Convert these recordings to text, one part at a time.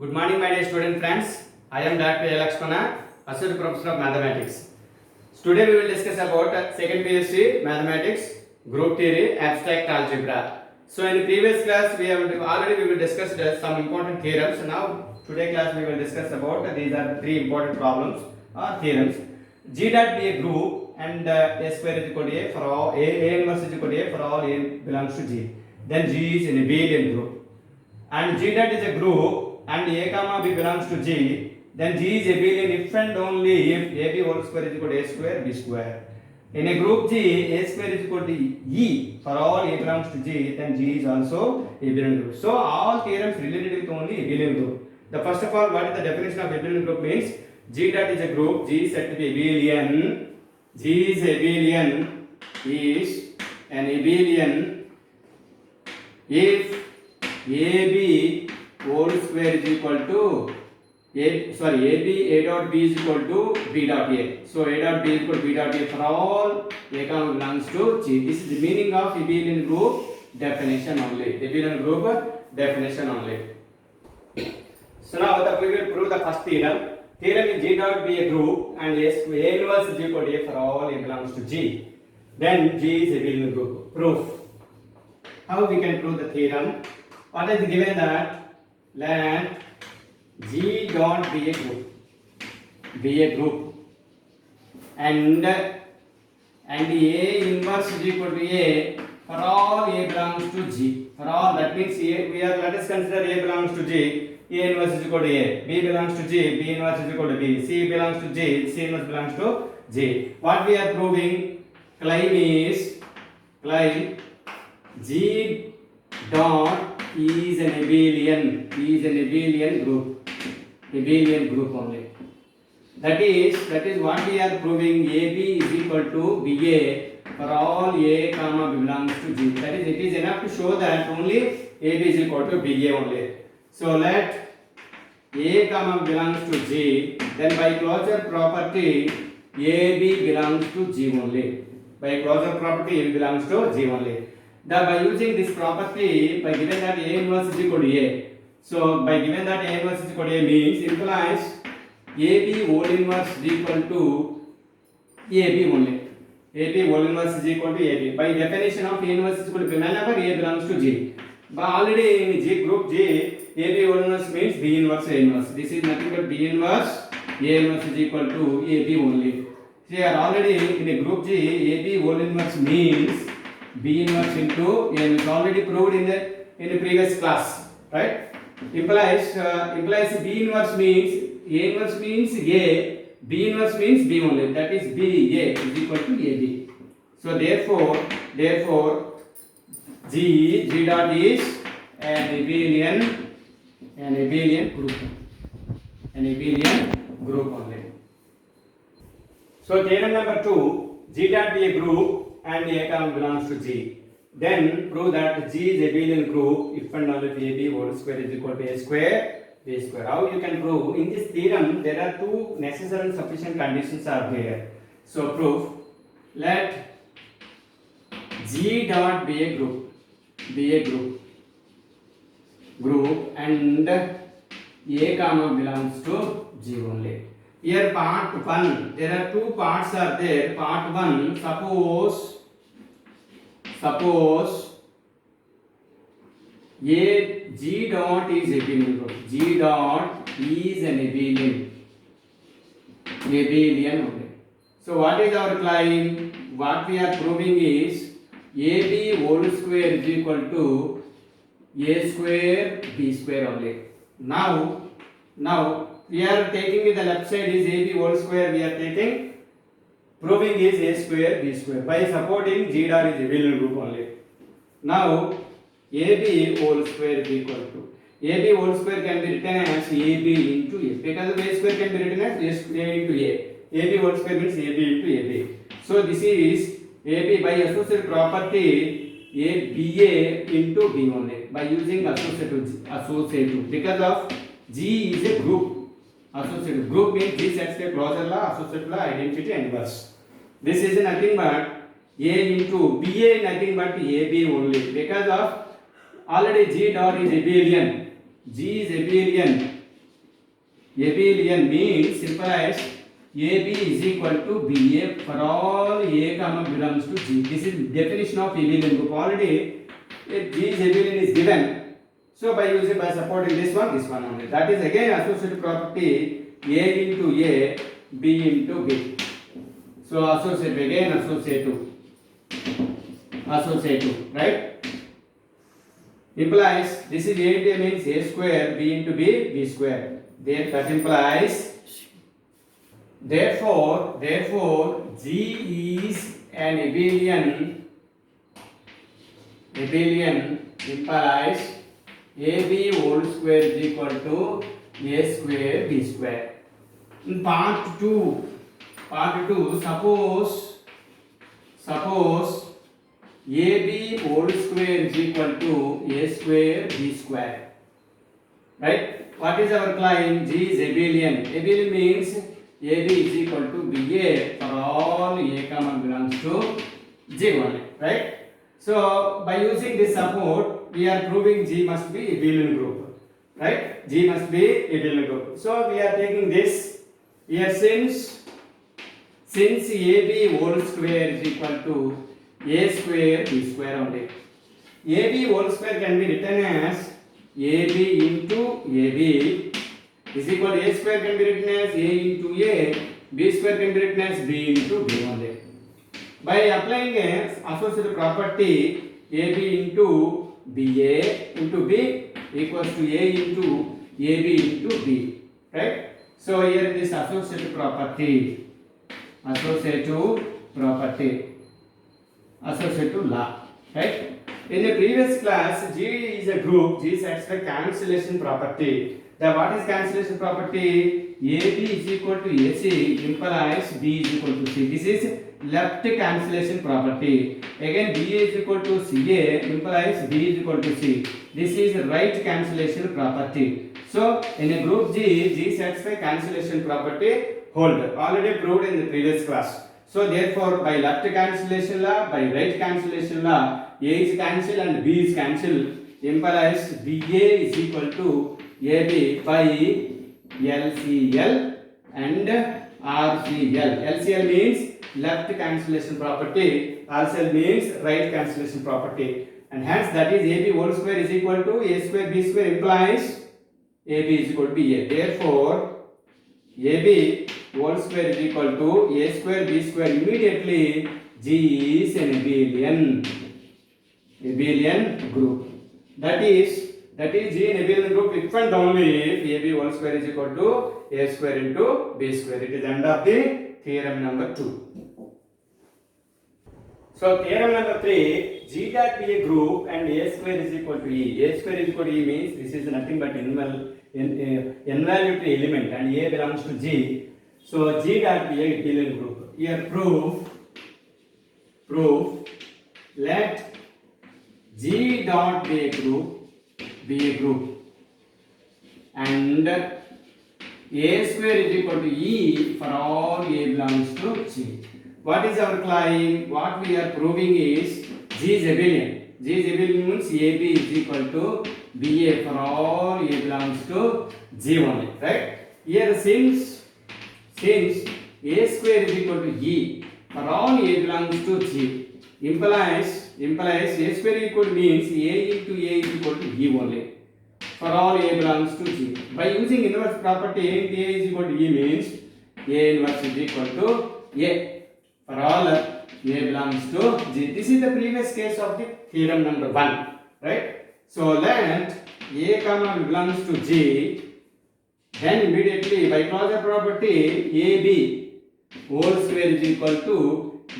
Good morning, my dear student friends. I am Dr. A. Lakshmana, Associate Professor of Mathematics. Today we will discuss about second PhD Mathematics, Group Theory, Abstract Algebra. So in the previous class we will discuss some important theorems. Now today class we will discuss about these are three important problems or theorems. G dot be a group and A square is equal to A for all A inverse is equal to A for all A belongs to G. Then G is an abelian group. And G dot is a group and A comma B belongs to G, then G is abelian if and only if AB whole square is equal to A square B square. In a group G, A square is equal to E for all A belongs to G, then G is also abelian group. So all theorems related with only abelian group. The first of all, what is the definition of abelian group means? G dot is a group, G is said to be abelian. G is abelian is an abelian if AB whole square is equal to A dot B is equal to B dot A. So A dot B is equal to B dot A for all A comma belongs to G. This is the meaning of abelian group definition only. Abelian group definition only. So now we will prove the first theorem. Theorem is G dot be a group and A inverse is equal to A for all A belongs to G. Then G is abelian group. Proof. How we can prove the theorem? What is given that let G dot be a group and A inverse is equal to A for all A belongs to G. For all, that means let us consider A belongs to G, A inverse is equal to A, B belongs to G, B inverse is equal to B, C belongs to G, C inverse belongs to G. What we are proving? Claim G dot is an abelian group only. That is what we are proving. AB is equal to BA for all A comma B belongs to G. That is, it is enough to show that only AB is equal to BA only. So let A comma belongs to G, then by closure property AB belongs to G only. By closure property AB belongs to G only. By using this property, by given that A inverse is equal to A, so by given that A inverse is equal to A means implies AB whole inverse is equal to AB only. AB whole inverse is equal to AB. By definition of A inverse is equal to B, whenever A belongs to G. But already in G group G, AB whole inverse means B inverse A inverse. This is nothing but B inverse A inverse is equal to AB only. Here already in a group G, AB whole inverse means B inverse into A. It's already proved in the previous class, right? Implies B inverse means A inverse means A, B inverse means B only. That is B A is equal to AB. So therefore G dot is an abelian group only. So theorem number 2, G dot be a group and A comma belongs to G. Then prove that G is a abelian group if and only if AB whole square is equal to A square B square. How you can prove? In this theorem there are two necessary and sufficient conditions are there. So proof, let G dot be a group and A comma belongs to G only. Here part 1, there are two parts are there. Part 1, suppose G dot is abelian group. G dot is an abelian only. So what is our claim? What we are proving is AB whole square is equal to A square B square only. Now we are taking the left side is AB whole square, we are taking proving is A square B square by supporting G dot is abelian group only. Now AB whole square is equal to AB whole square can be written as AB into A, because A square can be written as A into A. AB whole square means AB into AB. So this is AB by associative property BA into B only by using associative because of G is a group. Associative group means G sets a closure law, associative law, identity and inverse. This is nothing but A into BA nothing but AB only because of already G dot is abelian. G is abelian Abelian means simple as AB is equal to BA for all A comma belongs to G. This is definition of abelian group. Already G is abelian is given. So by supporting this one only. That is again associative property A into A, B into B. So associative, right? Implies this is A into A means A square, B into B, B square. That implies therefore G is an abelian implies AB whole square is equal to A square B square. In part 2 suppose AB whole square is equal to A square B square, right? What is our claim? G is abelian. Abelian means AB is equal to BA for all A comma belongs to G only, right? So by using this support, we are proving G must be abelian group, right? G must be abelian group. So we are taking this here since AB whole square is equal to A square B square only. AB whole square can be written as AB into AB is equal to A square can be written as A into A, B square can be written as B into B only. By applying a associative property AB into BA into B equals to A into AB into B, right? So here this associative law, right? In the previous class, G is a group. G satisfies cancellation property. What is cancellation property? AB is equal to AC implies B is equal to C. This is left cancellation property. Again, B is equal to CA implies B is equal to C. This is right cancellation property. So in a group G satisfies cancellation property hold. Already proved in the previous class. So therefore, by left cancellation law, by right cancellation law, A is cancelled and B is cancelled implies BA is equal to AB by LCL and RCL. LCL means left cancellation property, RCL means right cancellation property, and hence that is AB whole square is equal to A square B square implies AB is equal to BA. Therefore, AB whole square is equal to A square B square. Immediately G is an abelian group. That is G in abelian group if and only if AB whole square is equal to A square into B square. It is end of the theorem number 2. So theorem number 3, G dot be a group and A square is equal to E. A square is equal to E means this is nothing but invaluable element and A belongs to G. So G dot be a abelian group. Here proof let G dot be a group and A square is equal to E for all A belongs to G. What is our claim? What we are proving is G is abelian. G is abelian means AB is equal to BA for all A belongs to G only, right? Here since A square is equal to E for all A belongs to G implies A square equal means A into A is equal to E only for all A belongs to G. By using inverse property A into A is equal to E means A inverse is equal to A for all A belongs to G. This is the previous case of the theorem number 1, right? So let A comma belongs to G, then immediately by closure property AB whole square is equal to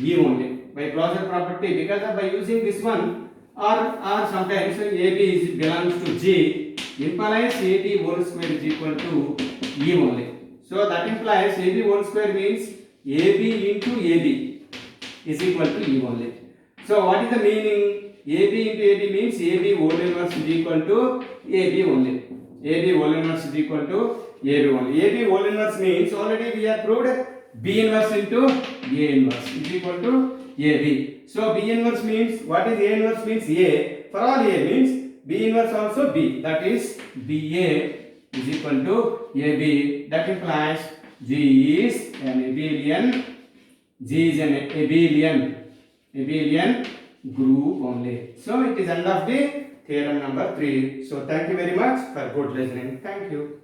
E only. By closure property, because of by using this one or sometimes AB belongs to G implies AB whole square is equal to E only. So that implies AB whole square means AB into AB is equal to E only. So what is the meaning? AB into AB means AB whole inverse is equal to AB only. AB whole inverse is equal to AB only. AB whole inverse means already we have proved B inverse into A inverse is equal to AB. So B inverse means, what is A inverse means? A for all A means B inverse also B, that is BA is equal to AB. That implies G is an abelian. G is an abelian group only. So it is end of the theorem number 3. So thank you very much for good listening. Thank you.